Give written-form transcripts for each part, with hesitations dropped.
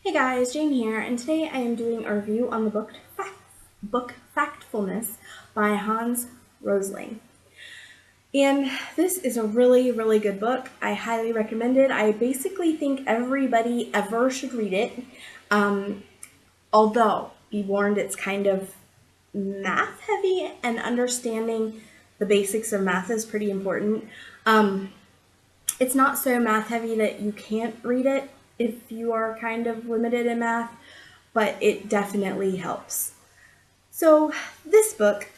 Hey guys, Jane here, and today I am doing a review on the book Factfulness by Hans Rosling. And this is a really, really good book. I highly recommend it. I basically think everybody ever should read it. Um, Although, be warned, it's kind of math heavy, and understanding the basics of math is pretty important. Um, it's not so math heavy that you can't read it if you are kind of limited in math, but it definitely helps. So, this book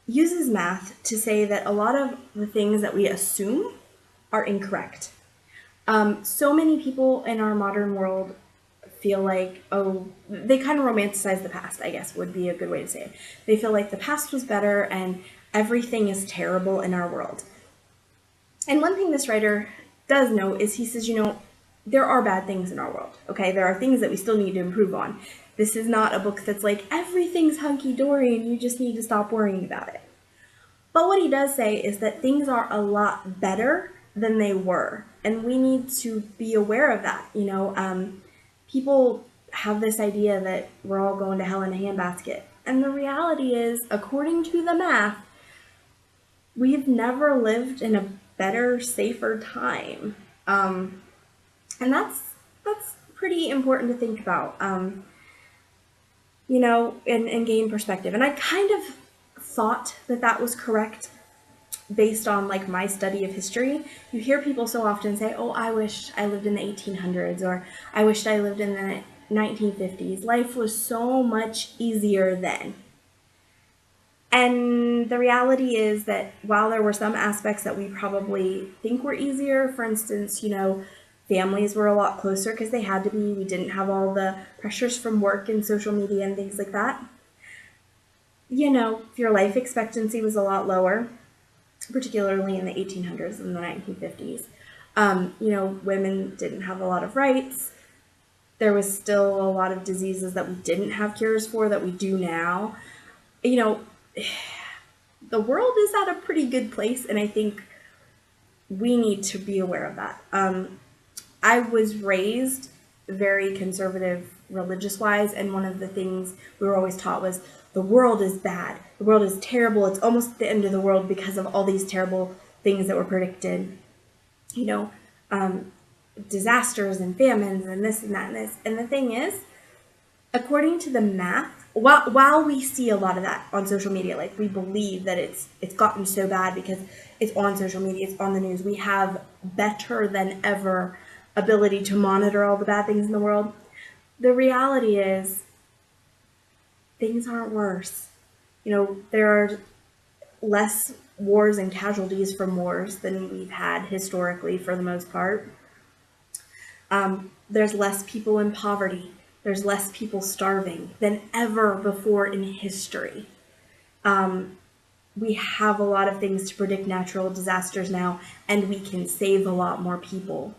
uses math to say that a lot of the things that we assume are incorrect. So many people in our modern world feel like, oh, they kind of romanticize the past, I guess would be a good way to say it. They feel like the past was better and everything is terrible in our world. And one thing this writer does know is he says, there are bad things in our world, okay? There are things that we still need to improve on. This is not a book that's like, everything's hunky-dory and you just need to stop worrying about it. But what he does say is that things are a lot better than they were. And we need to be aware of that. People have this idea that we're all going to hell in a handbasket. And the reality is, according to the math, we've never lived in a better, safer time. And that's pretty important to think about, and gain perspective. And I kind of thought that that was correct based on like my study of history. You hear people so often say, "Oh, I wish I lived in the 1800s," or "I wished I lived in the 1950s. Life was so much easier then." And the reality is that while there were some aspects that we probably think were easier, for instance, families were a lot closer because they had to be. We didn't have all the pressures from work and social media and things like that. Your life expectancy was a lot lower, particularly in the 1800s and the 1950s. Women didn't have a lot of rights. There was still a lot of diseases that we didn't have cures for that we do now. The world is at a pretty good place, and I think we need to be aware of that. I was raised very conservative religious wise, and one of the things we were always taught was the world is bad, the world is terrible, it's almost the end of the world because of all these terrible things that were predicted. You know, um, Disasters and famines and this and that and this. And the thing is, according to the math, while we see a lot of that on social media, like we believe that it's gotten so bad because it's on social media, it's on the news, we have better than ever ability to monitor all the bad things in the world. The reality is things aren't worse. There are less wars and casualties from wars than we've had historically for the most part. There's less people in poverty. There's less people starving than ever before in history. We have a lot of things to predict natural disasters now, and we can save a lot more people.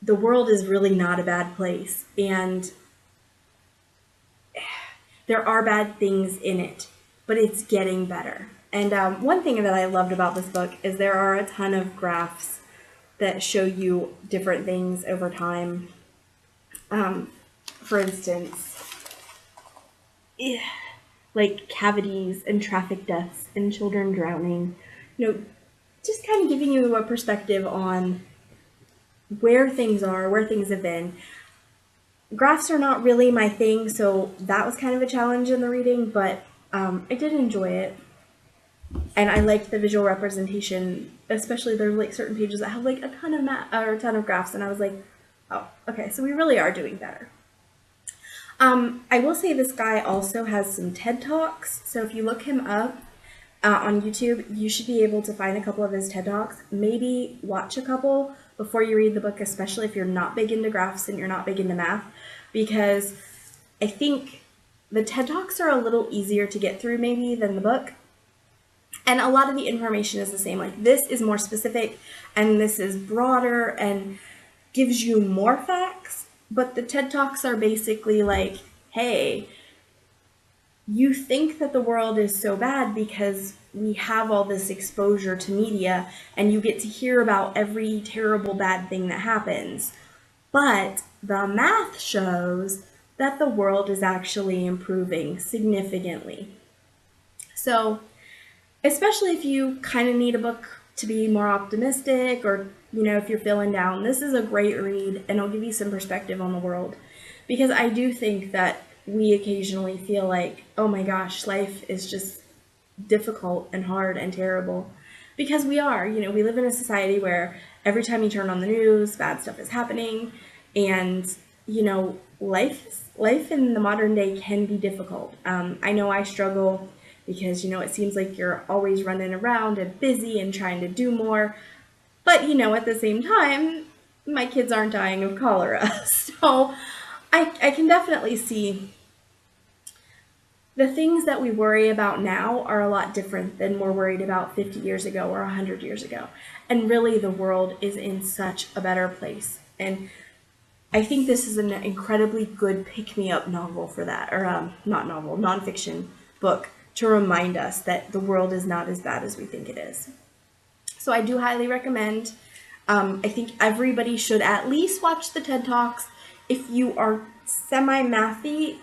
The world is really not a bad place, and there are bad things in it, but it's getting better. And one thing that I loved about this book is there are a ton of graphs that show you different things over time. For instance, like cavities and traffic deaths and children drowning. Just kind of giving you a perspective on where things are, where things have been. Graphs are not really my thing, so that was kind of a challenge in the reading, but I did enjoy it. And I liked the visual representation, especially there were like certain pages that have like a ton of graphs, and I was like, oh, okay, so we really are doing better. I will say this guy also has some TED Talks, so if you look him up on YouTube, you should be able to find a couple of his TED Talks. Maybe watch a couple before you read the book, especially if you're not big into graphs and you're not big into math, because I think the TED Talks are a little easier to get through maybe than the book. And a lot of the information is the same. Like this is more specific and this is broader and gives you more facts. But the TED Talks are basically like, hey, you think that the world is so bad because we have all this exposure to media and you get to hear about every terrible bad thing that happens. But the math shows that the world is actually improving significantly. So, especially if you kind of need a book to be more optimistic, or if you're feeling down, this is a great read and it'll give you some perspective on the world. Because I do think that we occasionally feel like, oh my gosh, life is just difficult and hard and terrible. Because we are, we live in a society where every time you turn on the news, bad stuff is happening. And, life in the modern day can be difficult. I know I struggle because, it seems like you're always running around and busy and trying to do more. But, at the same time, my kids aren't dying of cholera. So I can definitely see the things that we worry about now are a lot different than we're worried about 50 years ago or 100 years ago. And really, the world is in such a better place. And I think this is an incredibly good pick-me-up novel for that, or not novel, nonfiction book, to remind us that the world is not as bad as we think it is. So I do highly recommend. I think everybody should at least watch the TED Talks. If you are semi-mathy,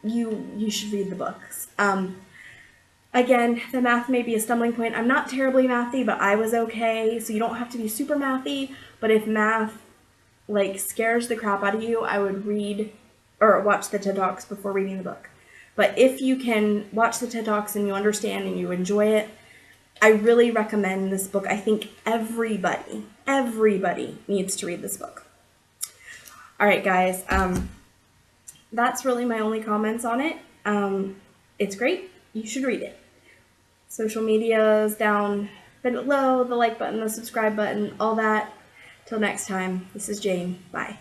you should read the books. Again, the math may be a stumbling point. I'm not terribly mathy, but I was okay, so you don't have to be super mathy. But if math scares the crap out of you, I would read or watch the TED Talks before reading the book. But if you can watch the TED Talks and you understand and you enjoy it, I really recommend this book. I think everybody needs to read this book. All right, guys. That's really my only comments on it. It's great. You should read it. Social media is down below, the like button, the subscribe button, all that. Till next time, this is Jane. Bye.